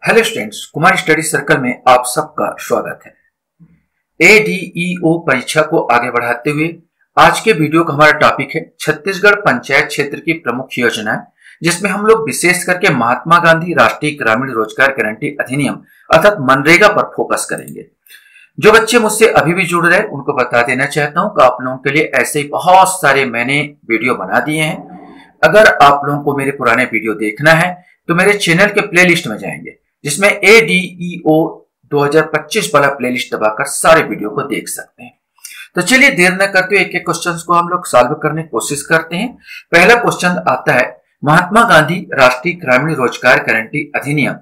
Hello students, Kumar study circle में आप सबका स्वागत है। एडीईओ परीक्षा को आगे बढ़ाते हुए आज के वीडियो का हमारा टॉपिक है छत्तीसगढ़ पंचायत क्षेत्र की प्रमुख योजनाएं, जिसमें हम लोग विशेष करके महात्मा गांधी राष्ट्रीय ग्रामीण रोजगार गारंटी अधिनियम अर्थात मनरेगा पर फोकस करेंगे। जो बच्चे मुझसे अभी भी जुड़ रहे हैं उनको बता देना चाहता हूँ कि आप लोगों के लिए ऐसे ही बहुत सारे मैंने वीडियो बना दिए हैं। अगर आप लोगों को मेरे पुराने वीडियो देखना है तो मेरे चैनल के प्लेलिस्ट में जाएंगे, जिसमें एडीईओ 2025 वाला प्लेलिस्ट दबाकर सारे वीडियो को देख सकते हैं। तो चलिए देर न करते हुए एक एक क्वेश्चन को हम लोग सॉल्व करने की कोशिश करते हैं। पहला क्वेश्चन आता है, महात्मा गांधी राष्ट्रीय ग्रामीण रोजगार गारंटी अधिनियम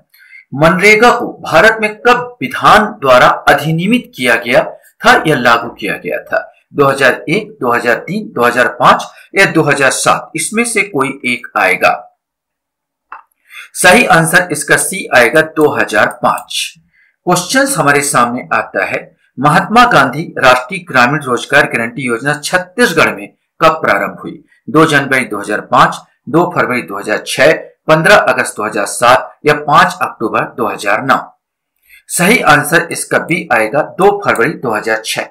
मनरेगा को भारत में कब विधान द्वारा अधिनियमित किया गया था या लागू किया गया था? 2001, 2003, 2005 या 2007? इसमें से कोई एक आएगा। सही आंसर इसका सी आएगा, 2005। क्वेश्चन हमारे सामने आता है, महात्मा गांधी राष्ट्रीय ग्रामीण रोजगार गारंटी योजना छत्तीसगढ़ में कब प्रारंभ हुई? 2 जनवरी 2005, 2 फरवरी 2006, 15 अगस्त 2007 या 5 अक्टूबर 2009? सही आंसर इसका बी आएगा, 2 फरवरी 2006।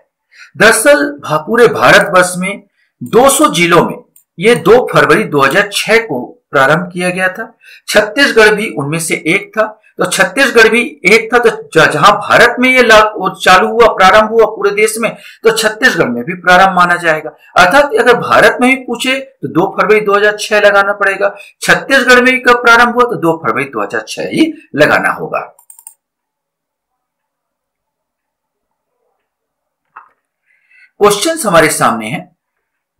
दरअसल पूरे भारतवर्ष में 200 जिलों में ये 2 फरवरी 2006 को प्रारंभ किया गया था। छत्तीसगढ़ भी उनमें से एक था। तो छत्तीसगढ़ भी एक था, तो जहां भारत में ये चालू हुआ, प्रारंभ हुआ पूरे देश में, तो छत्तीसगढ़ में भी प्रारंभ माना जाएगा। अर्थात अगर भारत में ही पूछे तो 2 फरवरी 2006 लगाना पड़ेगा। छत्तीसगढ़ में भी कब प्रारंभ हुआ तो 2 फरवरी 2006 ही लगाना होगा। क्वेश्चन हमारे सामने है,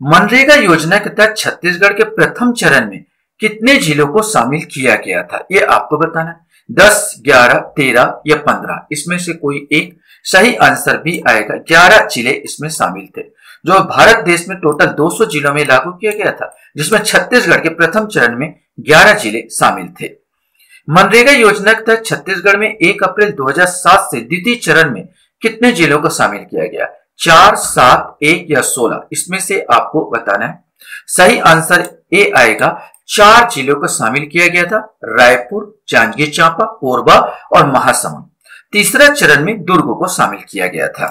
मनरेगा योजना के तहत छत्तीसगढ़ के प्रथम चरण में कितने जिलों को शामिल किया गया था? ये आपको बताना है। 10, 11, 13 या 15? इसमें से कोई एक। सही आंसर भी आएगा, 11 जिले इसमें शामिल थे। जो भारत देश में टोटल 200 जिलों में लागू किया गया था, जिसमें छत्तीसगढ़ के प्रथम चरण में 11 जिले शामिल थे। मनरेगा योजना के तहत छत्तीसगढ़ में 1 अप्रैल 2007 से द्वितीय चरण में कितने जिलों को शामिल किया गया? 4, 7, 1 या 16? इसमें से आपको बताना है। सही आंसर ए आएगा, 4 जिलों को शामिल किया गया था, रायपुर, जांजगीर चांपा, कोरबा और महासमुंद। तीसरा चरण में दुर्ग को शामिल किया गया था।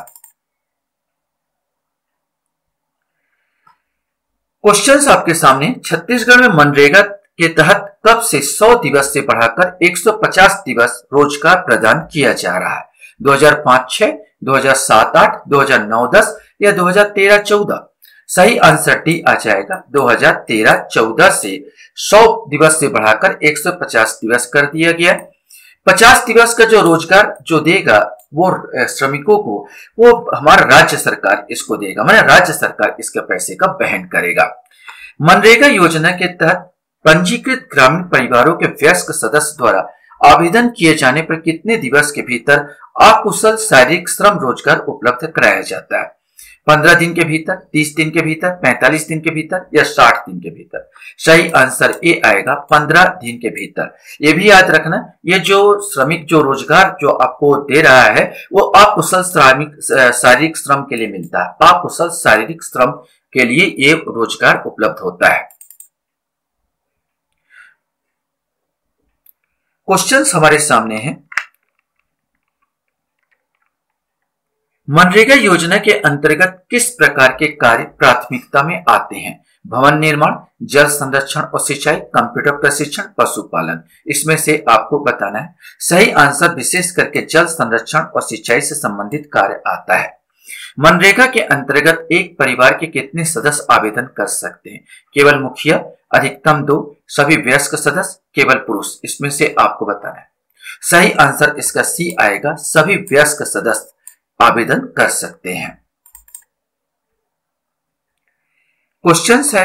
क्वेश्चंस आपके सामने, छत्तीसगढ़ में मनरेगा के तहत कब से 100 दिवस से बढ़ाकर 150 दिवस रोजगार प्रदान किया जा रहा है? 2005-06, 2007-08, 2009-10 या 2013-14? सही आंसर डी आ जाएगा, 2013-14 से 100 दिवस से बढ़ाकर 150 दिवस कर दिया गया। 50 दिवस का जो रोजगार जो देगा वो श्रमिकों को, वो हमारा राज्य सरकार इसको देगा, माने राज्य सरकार इसके पैसे का वहन करेगा। मनरेगा योजना के तहत पंजीकृत ग्रामीण परिवारों के वयस्क सदस्य द्वारा आवेदन किए जाने पर कितने दिवस के भीतर अकुशल शारीरिक श्रम रोजगार उपलब्ध कराया जाता है? 15 दिन के भीतर, 30 दिन के भीतर, 45 दिन के भीतर या 60 दिन के भीतर? सही आंसर ए आएगा, 15 दिन के भीतर। ये भी याद रखना, ये जो श्रमिक जो रोजगार जो आपको दे रहा है वो अकुशल शारीरिक श्रम के लिए मिलता है। अकुशल शारीरिक श्रम के लिए ये रोजगार उपलब्ध होता है। क्वेश्चंस हमारे सामने हैं, मनरेगा योजना के अंतर्गत किस प्रकार के कार्य प्राथमिकता में आते हैं? भवन निर्माण, जल संरक्षण और सिंचाई, कंप्यूटर प्रशिक्षण, पशुपालन? इसमें से आपको बताना है। सही आंसर विशेष करके जल संरक्षण और सिंचाई से संबंधित कार्य आता है। मनरेगा के अंतर्गत एक परिवार के कितने सदस्य आवेदन कर सकते हैं? केवल मुखिया, अधिकतम 2, सभी वयस्क सदस्य, केवल पुरुष? इसमें से आपको बताना है। सही आंसर इसका सी आएगा, सभी वयस्क सदस्य आवेदन कर सकते हैं। क्वेश्चन है,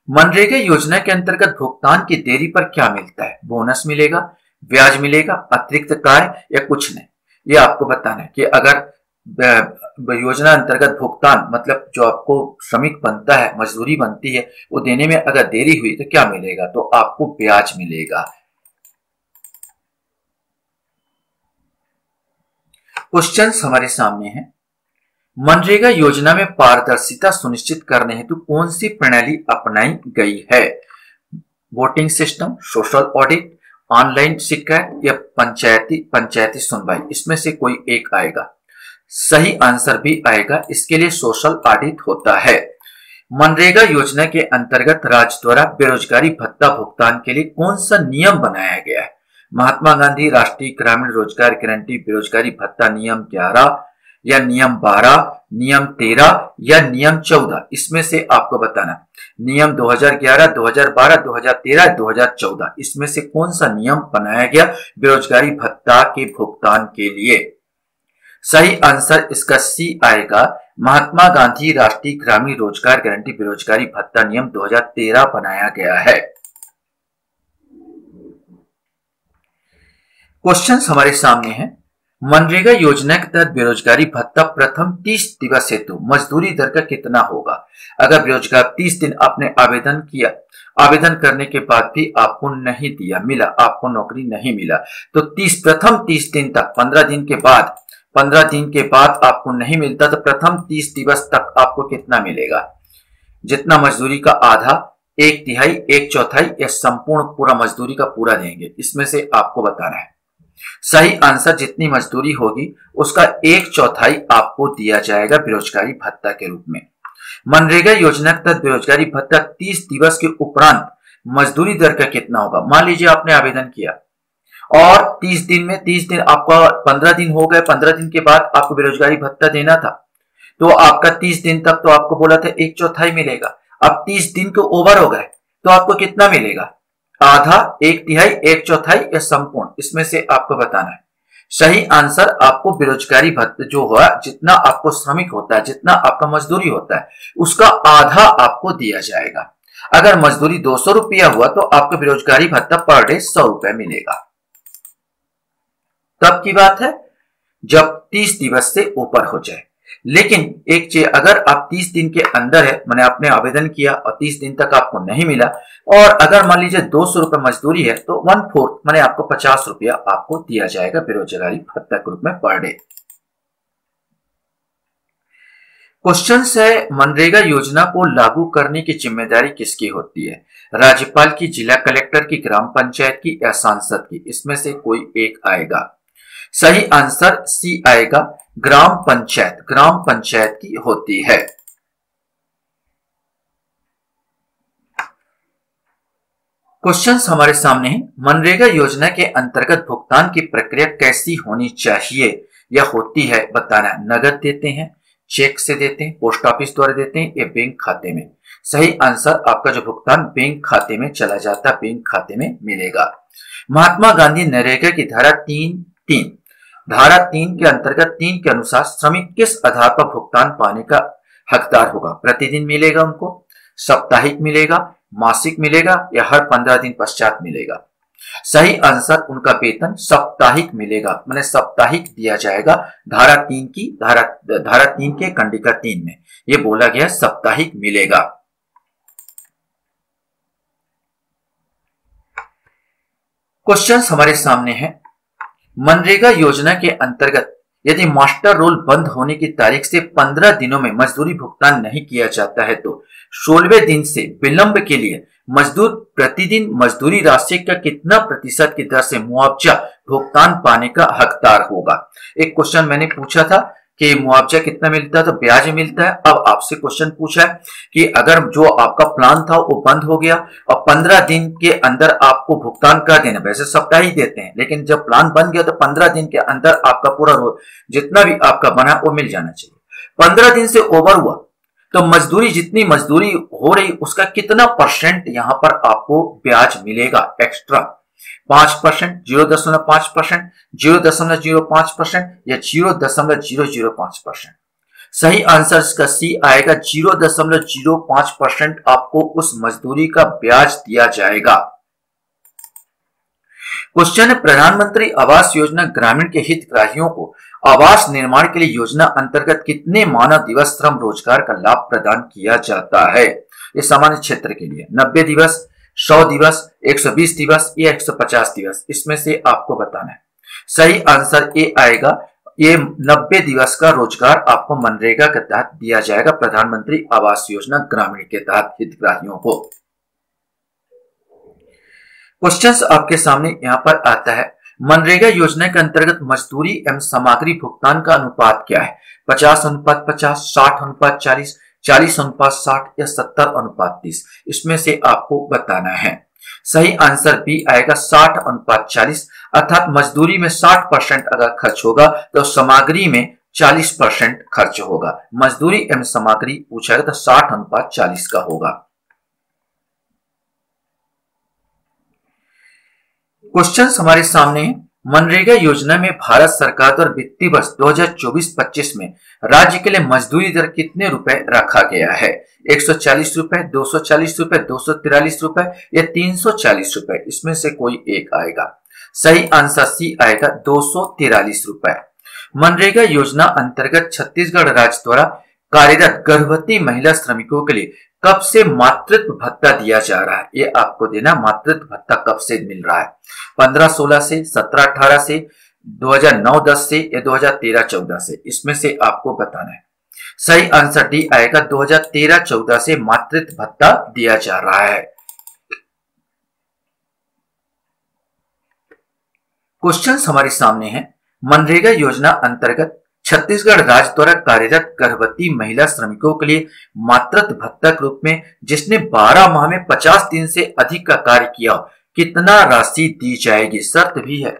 मनरेगा योजना के अंतर्गत भुगतान की देरी पर क्या मिलता है? बोनस मिलेगा, ब्याज मिलेगा, अतिरिक्त कार्य या कुछ नहीं? ये आपको बताना है कि अगर योजना अंतर्गत भुगतान मतलब जो आपको श्रमिक बनता है, मजदूरी बनती है, वो देने में अगर देरी हुई तो क्या मिलेगा? तो आपको ब्याज मिलेगा। क्वेश्चंस हमारे सामने हैं, मनरेगा योजना में पारदर्शिता सुनिश्चित करने हेतु कौन सी प्रणाली अपनाई गई है? Voting system, social audit, online शिकायत या पंचायती सुनवाई, इसमें से कोई एक आएगा। सही आंसर भी आएगा, इसके लिए सोशल ऑडिट होता है। मनरेगा योजना के अंतर्गत राज्य द्वारा बेरोजगारी भत्ता भुगतान के लिए कौन सा नियम बनाया गया है? महात्मा गांधी राष्ट्रीय ग्रामीण रोजगार गारंटी बेरोजगारी भत्ता नियम 11 या नियम 12, नियम 13 या नियम 14, इसमें से आपको बताना। नियम 2011, 2012, 2013, 2014, इसमें से कौन सा नियम बनाया गया बेरोजगारी भत्ता के भुगतान के लिए? सही आंसर इसका सी आएगा। महात्मा गांधी राष्ट्रीय ग्रामीण रोजगार गारंटी बेरोजगारी भत्ता नियम 2013 बनाया गया है। क्वेश्चंस हमारे सामने हैं। मनरेगा योजना के तहत बेरोजगारी भत्ता प्रथम 30 दिवस हेतु मजदूरी दर का कितना होगा? अगर बेरोजगार 30 दिन आपने आवेदन किया, आवेदन करने के बाद भी आपको नहीं दिया, मिला, आपको नौकरी नहीं मिला, तो प्रथम 30 दिन तक, 15 दिन के बाद आपको नहीं मिलता, तो प्रथम 30 दिवस तक आपको कितना मिलेगा? जितना मजदूरी का आधा, 1/3, 1/4 या संपूर्ण पूरा मजदूरी का पूरा देंगे, इसमें से आपको बताना है। सही आंसर जितनी मजदूरी होगी उसका 1/4 आपको दिया जाएगा बेरोजगारी भत्ता के रूप में। मनरेगा योजना के तहत बेरोजगारी भत्ता 30 दिवस के उपरांत मजदूरी दर का कितना होगा? मान लीजिए आपने आवेदन किया और 30 दिन आपका 15 दिन हो गए, 15 दिन के बाद आपको बेरोजगारी भत्ता देना था, तो आपका 30 दिन तक तो आपको बोला था 1/4 मिलेगा। अब 30 दिन के ओवर हो गए तो आपको कितना मिलेगा? आधा, 1/3, 1/4 या संपूर्ण, इसमें से आपको बताना है। सही आंसर आपको बेरोजगारी भत्ता जो हुआ, जितना आपको श्रमिक होता है, जितना आपका मजदूरी होता है, उसका आधा आपको दिया जाएगा। अगर मजदूरी 200 रुपया हुआ तो आपको बेरोजगारी भत्ता पर डे 100 रुपया मिलेगा। तब की बात है जब 30 दिवस से ऊपर हो जाए। लेकिन एक चीज, अगर आप 30 दिन के अंदर है, मैंने आपने आवेदन किया और 30 दिन तक आपको नहीं मिला, और अगर मान लीजिए 200 रुपए मजदूरी है, तो 1/4 मैंने आपको 50 रुपया आपको दिया जाएगा बेरोजगारी भत्ता के रूप में पर डे। क्वेश्चन है, मनरेगा योजना को लागू करने की जिम्मेदारी किसकी होती है? राज्यपाल की, जिला कलेक्टर की, ग्राम पंचायत की या सांसद की, इसमें से कोई एक आएगा। सही आंसर सी आएगा, ग्राम पंचायत की होती है। क्वेश्चंस हमारे सामने हैं। मनरेगा योजना के अंतर्गत भुगतान की प्रक्रिया कैसी होनी चाहिए या होती है बताना। नगद देते हैं, चेक से देते हैं, पोस्ट ऑफिस द्वारा देते हैं या बैंक खाते में? सही आंसर आपका जो भुगतान बैंक खाते में चला जाता है, बैंक खाते में मिलेगा। महात्मा गांधी नरेगा की धारा 3 के अंतर्गत 3 के अनुसार श्रमिक किस आधार पर भुगतान पाने का हकदार होगा? प्रतिदिन मिलेगा उनको, साप्ताहिक मिलेगा, मासिक मिलेगा या हर 15 दिन पश्चात मिलेगा? सही आंसर उनका वेतन साप्ताहिक मिलेगा, मैंने साप्ताहिक दिया जाएगा। धारा 3 के कंडिका 3 में यह बोला गया साप्ताहिक मिलेगा। क्वेश्चंस हमारे सामने हैं। मनरेगा योजना के अंतर्गत यदि मास्टर रोल बंद होने की तारीख से 15 दिनों में मजदूरी भुगतान नहीं किया जाता है तो 16वें दिन से विलंब के लिए मजदूर प्रतिदिन मजदूरी राशि का कितना प्रतिशत की दर से मुआवजा भुगतान पाने का हकदार होगा? एक क्वेश्चन मैंने पूछा था कि मुआवजा कितना मिलता है, तो ब्याज मिलता है। अब आपसे क्वेश्चन पूछा है कि अगर जो आपका प्लान था वो बंद हो गया और 15 दिन के अंदर आपको भुगतान कर देना, वैसे साप्ताहिक देते हैं, लेकिन जब प्लान बन गया तो 15 दिन के अंदर आपका पूरा जितना भी आपका बना वो मिल जाना चाहिए। 15 दिन से ओवर हुआ तो मजदूरी, जितनी मजदूरी हो रही उसका कितना परसेंट यहां पर आपको ब्याज मिलेगा एक्स्ट्रा? 5%, 0.5%, 0.05% या 0.005%? सही आंसर इसका सी आएगा, 0.05% आपको उस मजदूरी का ब्याज दिया जाएगा। क्वेश्चन है, प्रधानमंत्री आवास योजना ग्रामीण के हितग्राहियों को आवास निर्माण के लिए योजना अंतर्गत कितने मानव दिवस श्रम रोजगार का लाभ प्रदान किया जाता है? ये सामान्य क्षेत्र के लिए 90 दिवस, 100 दिवस, 120 दिवस या 150 दिवस, इसमें से आपको बताना है। सही आंसर ए आएगा, ये 90 दिवस का रोजगार आपको मनरेगा के तहत दिया जाएगा, प्रधानमंत्री आवास योजना ग्रामीण के तहत हितग्राहियों को। क्वेश्चंस आपके सामने यहाँ पर आता है, मनरेगा योजना के अंतर्गत मजदूरी एवं सामग्री भुगतान का अनुपात क्या है? 50:50, 60:40, 40:60 या 70:30? इसमें से आपको बताना है। सही आंसर बी आएगा 60:40, अर्थात मजदूरी में 60% अगर खर्च होगा तो सामग्री में 40% खर्च होगा। मजदूरी एवं सामग्री पूछा गया तो 60:40 का होगा। क्वेश्चन हमारे सामने, मनरेगा योजना में भारत सरकार द्वारा वित्तीय वर्ष 2024-25 में राज्य के लिए मजदूरी दर कितने रुपए रखा गया है? 140 रुपए, 240 रुपए, 243 रुपए या 340 रुपए? इसमें से कोई एक आएगा। सही आंसर सी आएगा 243 रुपए। मनरेगा योजना अंतर्गत छत्तीसगढ़ राज्य द्वारा कार्यरत गर्भवती महिला श्रमिकों के लिए कब से मातृत्व भत्ता दिया जा रहा है? ये आपको देना, मातृत्व भत्ता कब से मिल रहा है? 15-16 से, 17-18 से, 2009-10 से या 2013-14 से? इसमें से आपको बताना है। सही आंसर डी आएगा 2013-14 से मातृत्व भत्ता दिया जा रहा है। क्वेश्चन हमारे सामने है, मनरेगा योजना अंतर्गत छत्तीसगढ़ राज्य द्वारा कार्यरत गर्भवती महिला श्रमिकों के लिए मातृत्व भत्ता के रूप में जिसने 12 माह में 50 दिन से अधिक का कार्य किया, कितना राशि दी जाएगी? शर्त भी है,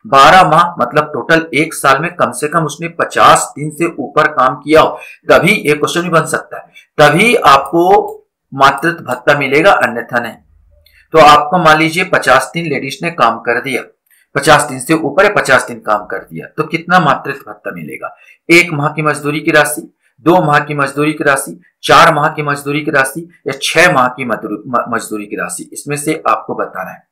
12 माह मतलब टोटल एक साल में कम से कम उसने 50 दिन से ऊपर काम किया हो, तभी एक क्वेश्चन भी बन सकता है, तभी आपको मातृत्व भत्ता मिलेगा, अन्यथा नहीं। तो आपको मान लीजिए 50 दिन लेडीज ने काम कर दिया, 50 दिन से ऊपर है, 50 दिन काम कर दिया, तो कितना मातृत्व भत्ता मिलेगा? 1 माह की मजदूरी की राशि, 2 माह की मजदूरी की राशि, 4 माह की मजदूरी की राशि या 6 माह की मजदूरी की राशि? इसमें से आपको बताना है।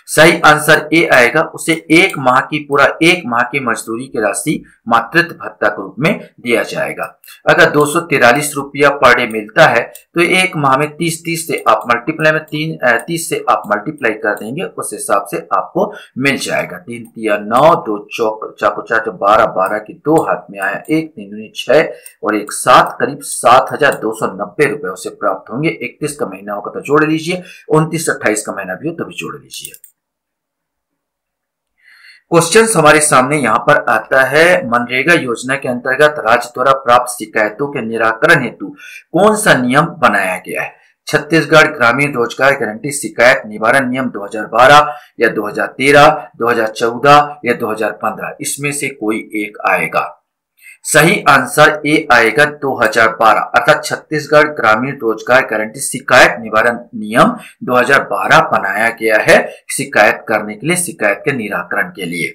सही आंसर ए आएगा, उसे 1 माह की, पूरा 1 माह की मजदूरी की राशि मातृत्व भत्ता के रूप में दिया जाएगा। अगर 243 रुपया पर डे मिलता है तो 1 माह में 30 से आप मल्टीप्लाई में 30 से आप मल्टीप्लाई कर देंगे, उस हिसाब से आपको मिल जाएगा। 3 तिया 9, 2 चौक 4 12, 12 की 2 हाथ में आया 1, 3 दूनी 6 और 1 7, करीब 7,290 रुपए उसे प्राप्त होंगे। 31 का महीना होगा तो जोड़ लीजिए, 29 28 का महीना भी हो तो भी जोड़ लीजिए। क्वेश्चन हमारे सामने यहां पर आता है, मनरेगा योजना के अंतर्गत राज्य द्वारा प्राप्त शिकायतों के निराकरण हेतु कौन सा नियम बनाया गया है? छत्तीसगढ़ ग्रामीण रोजगार गारंटी शिकायत निवारण नियम 2012 या 2013, 2014 या 2015? इसमें से कोई एक आएगा। सही आंसर ए आएगा 2012, अर्थात छत्तीसगढ़ ग्रामीण रोजगार गारंटी शिकायत निवारण नियम 2012 बनाया गया है शिकायत करने के लिए, शिकायत के निराकरण के लिए।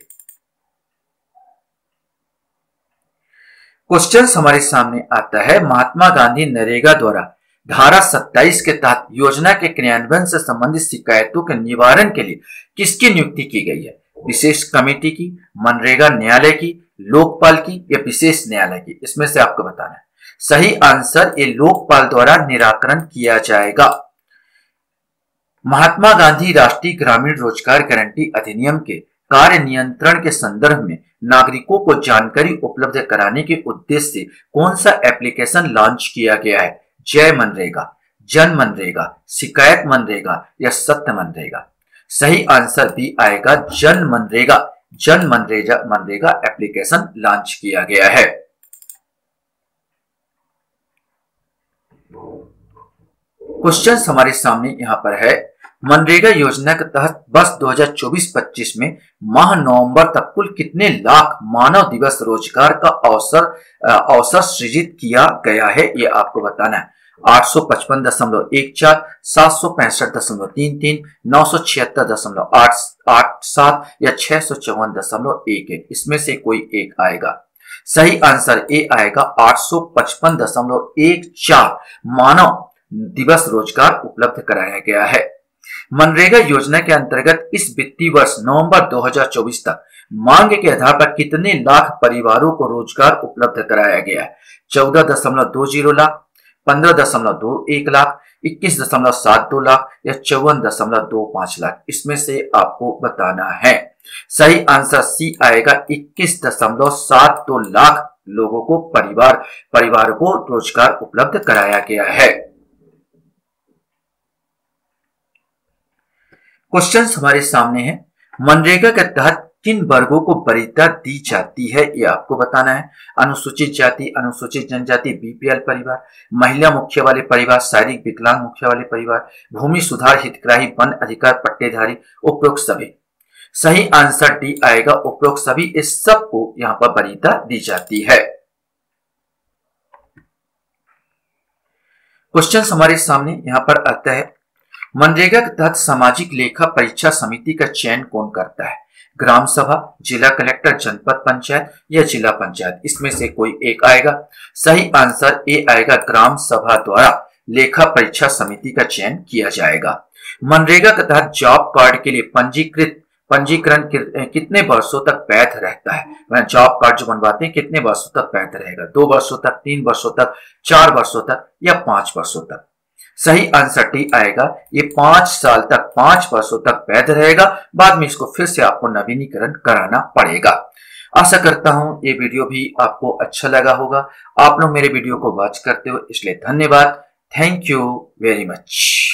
क्वेश्चन हमारे सामने आता है, महात्मा गांधी नरेगा द्वारा धारा 27 के तहत योजना के क्रियान्वयन से संबंधित शिकायतों के निवारण के लिए किसकी नियुक्ति की गई है? विशेष कमेटी की, मनरेगा न्यायालय की, लोकपाल की या विशेष न्यायालय की? इसमें से आपको बताना है। सही आंसर ये लोकपाल द्वारा निराकरण किया जाएगा। महात्मा गांधी राष्ट्रीय ग्रामीण रोजगार गारंटी अधिनियम के कार्य नियंत्रण के संदर्भ में नागरिकों को जानकारी उपलब्ध कराने के उद्देश्य से कौन सा एप्लीकेशन लॉन्च किया गया है? जय मनरेगा, जन मनरेगा, शिकायत मनरेगा या सत्य मनरेगा? सही आंसर भी आएगा जन मनरेगा। जन मनरेगा एप्लीकेशन लॉन्च किया गया है। क्वेश्चन हमारे सामने यहां पर है, मनरेगा योजना के तहत वर्ष 2024-25 में माह नवंबर तक कुल कितने लाख मानव दिवस रोजगार का अवसर सृजित किया गया है? ये आपको बताना है। 855.14, 765.33, 976.87 या 654.11? इसमें से कोई एक आएगा। सही आंसर ए आएगा 855.14 मानव दिवस रोजगार उपलब्ध कराया गया है। मनरेगा योजना के अंतर्गत इस वित्तीय वर्ष नवंबर 2024 तक मांग के आधार पर कितने लाख परिवारों को रोजगार उपलब्ध कराया गया है? 14.20 लाख, 15.21 लाख, 21.72 लाख या 54.25 लाख? इसमें से आपको बताना है। सही आंसर सी आएगा 21.72 लाख लोगों को परिवार को रोजगार उपलब्ध कराया गया है। क्वेश्चन हमारे सामने है, मनरेगा के तहत किन वर्गों को वरीयता दी जाती है, ये आपको बताना है। अनुसूचित जाति, अनुसूचित जनजाति, बीपीएल परिवार, महिला मुखिया वाले परिवार, शारीरिक विकलांग मुखिया वाले परिवार, भूमि सुधार हितग्राही, वन अधिकार पट्टेधारी, उपरोक्त सभी। सही आंसर डी आएगा, उपरोक्त सभी। इस सब को यहां पर वरीयता दी जाती है। क्वेश्चन हमारे सामने यहां पर आता है, मनरेगा के तहत सामाजिक लेखा परीक्षा समिति का चयन कौन करता है? ग्राम सभा, जिला कलेक्टर, जनपद पंचायत या जिला पंचायत? इसमें से कोई एक आएगा। सही आंसर ए आएगा, ग्राम सभा द्वारा लेखा परीक्षा समिति का चयन किया जाएगा। मनरेगा के तहत जॉब कार्ड के लिए पंजीकरण कितने वर्षों तक वैध रहता है? जॉब कार्ड जो बनवाते हैं कितने वर्षों तक वैध रहेगा? 2 वर्षों तक, 3 वर्षों तक, 4 वर्षों तक या 5 वर्षों तक? सही आंसर डी आएगा, ये 5 साल तक, 5 वर्षों तक वैध रहेगा। बाद में इसको फिर से आपको नवीनीकरण कराना पड़ेगा। आशा करता हूं ये वीडियो भी आपको अच्छा लगा होगा। आप लोग मेरे वीडियो को वॉच करते हो इसलिए धन्यवाद। Thank you very much.